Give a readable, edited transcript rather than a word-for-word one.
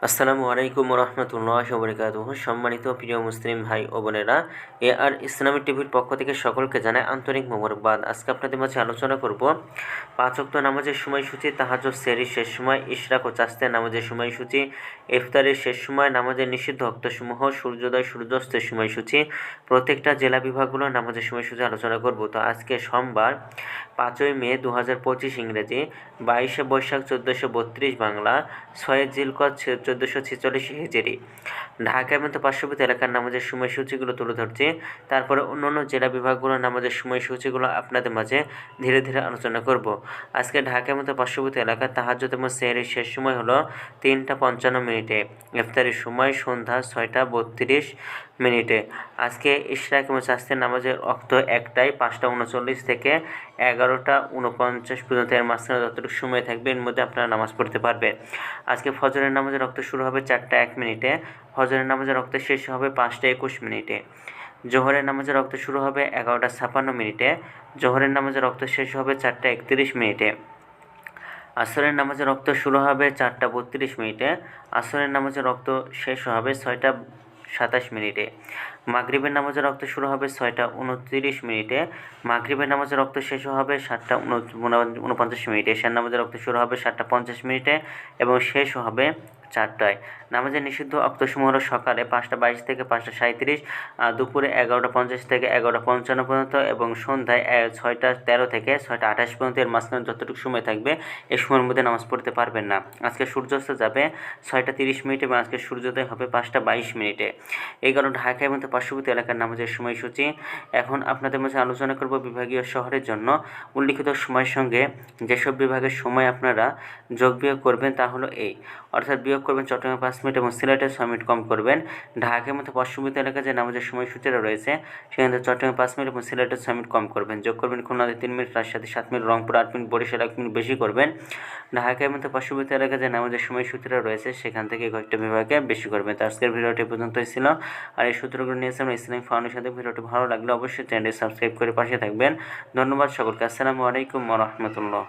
আসসালামু আলাইকুম রহমতুল্লাহ বরকাতুহু। সম্মানিত প্রিয় মুসলিম ভাই ও বোনেরা, আর ইসলামিক টিভির পক্ষ থেকে সকলকে জানাই আন্তরিক মোবারকবাদ। আজকে আপনাদের মাঝে আলোচনা করব 5 ওয়াক্ত নামাজের সময়সূচি, তাহাজ্জুদ সেহরির শেষ সময়, ইশরাক ও চাস্তের নামাজের সময়সূচি, ইফতারের শেষ সময়, নামাজের নিষিদ্ধ ওয়াক্তসমূহ, সূর্যোদয় সূর্যাস্তের সময়সূচি, প্রত্যেকটা জেলা বিভাগগুলোর নামাজের সময়সূচি আলোচনা করব। তো আজকে সোমবার 5ই মে 2025 ইংরেজি, 22শে বৈশাখ 1432 বাংলা, 6 জিলকদ 1446 হিজরি। ঢাকার মতো পার্শ্ববর্তী এলাকার নামাজের সময়সূচিগুলো তুলে ধরছি। তারপরে অন্যান্য জেলা বিভাগগুলোর নামাজের সময়সূচিগুলো আপনাদের মাঝে ধীরে ধীরে আলোচনা করব। আজকে ঢাকার মতো পার্শ্ববর্তী এলাকার তাহাজ্জুদ এবং সেহরির শেষ সময় হলো 3টা 55 মিনিটে। ইফতারের সময় সন্ধ্যা 6টা 32 মিনিটে। আজকে ইশরাক এবং চাস্তের নামাজের ওয়াক্ত একটাই, 5টা 39 থেকে 11টা 49 পর্যন্ত। এর মাঝখানে যতটুকু সময় থাকবে এর মধ্যে আপনারা নামাজ পড়তে পারবেন। আজকে ফজরের নামাজের ওয়াক্ত শুরু হবে 4টা 1 মিনিটে। ফজরের নামাজের ওয়াক্ত শেষ হবে 5টা 21 মিনিটে। জোহরের নামাজের ওয়াক্ত শুরু হবে 11টা 56 মিনিটে। জোহরের নামাজের ওয়াক্ত শেষ হবে 4টা 31 মিনিটে। আসরের নামাজের ওয়াক্ত শুরু হবে 4টা 32 মিনিটে। আসরের নামাজের ওয়াক্ত শেষ হবে 6টা 27 মিনিটে। মাগরিবের নামাজের ওয়াক্ত শুরু হবে 6টা 29 মিনিটে। মাগরিবের নামাজের ওয়াক্ত শেষ হবে 7টা 49 মিনিটে। এশার নামাজের ওয়াক্ত শুরু হবে 7টা 50 মিনিটে এবং শেষ হবে 4টায়। নামাজের নিষিদ্ধ ওয়াক্তসমূহ হলো সকালে 5টা 22 থেকে 5টা 37, দুপুরে 11টা 50 থেকে 11টা 55 পর্যন্ত এবং সন্ধ্যায় 6টা 13 থেকে 6টা 28 পর্যন্ত। এর মাঝখানে যতটুকু সময় থাকবে এই সময়ের মধ্যে নামাজ পড়তে পারবেন না। আজকে সূর্যাস্ত যাবে 6টা 30 মিনিটে এবং আজকে সূর্যোদয় হবে 5টা 22 মিনিটে। এই কারণে ঢাকা এবং পার্শ্ববর্তী এলাকার নামাজের সময়সূচি। এখন আপনাদের মাঝে আলোচনা করব বিভাগীয় শহরের জন্য উল্লিখিত সময়ের সঙ্গে যেসব বিভাগের সময় আপনারা যোগ বিয়োগ করবেন তা হলো এই, অর্থাৎ বিয়োগ করবেন চট্টগ্রামে 5 মিনিট এবং সিলেটে 6 মিনিট কম করবেন। ঢাকার মধ্যে পার্শ্ববর্তী এলাকায় যে নামাজের সময়সূচিটা রয়েছে সেখান থেকে চট্টগ্রামে 5 মিনিট এবং সিলেটে 6 মিনিট কম করবেন। যোগ করবেন খুলনাতে 3 মিনিট, রাজশাহীতে 7 minute, Rangpur 8 minute, Barishal 1 minute বেশি করবেন। ঢাকার মধ্যে পার্শ্ববর্তী এলাকায় যে নামাজের সময়সূচিটা রয়েছে সেখান থেকে কয়েকটা বিভাগে বেশি করবেন। তো আজকের ভিডিওটি পর্যন্তই ছিল। আর এই সূত্রগুলো নিয়েছিলাম ইসলামিক ফাউন্ডেশন থেকে। ভিডিওটি ভালো লাগলে অবশ্যই চ্যানেলটি সাবস্ক্রাইব করে পাশে থাকবেন। ধন্যবাদ সকলকে। আসসালামু আলাইকুম ওয়া রাহমাতুল্লাহ।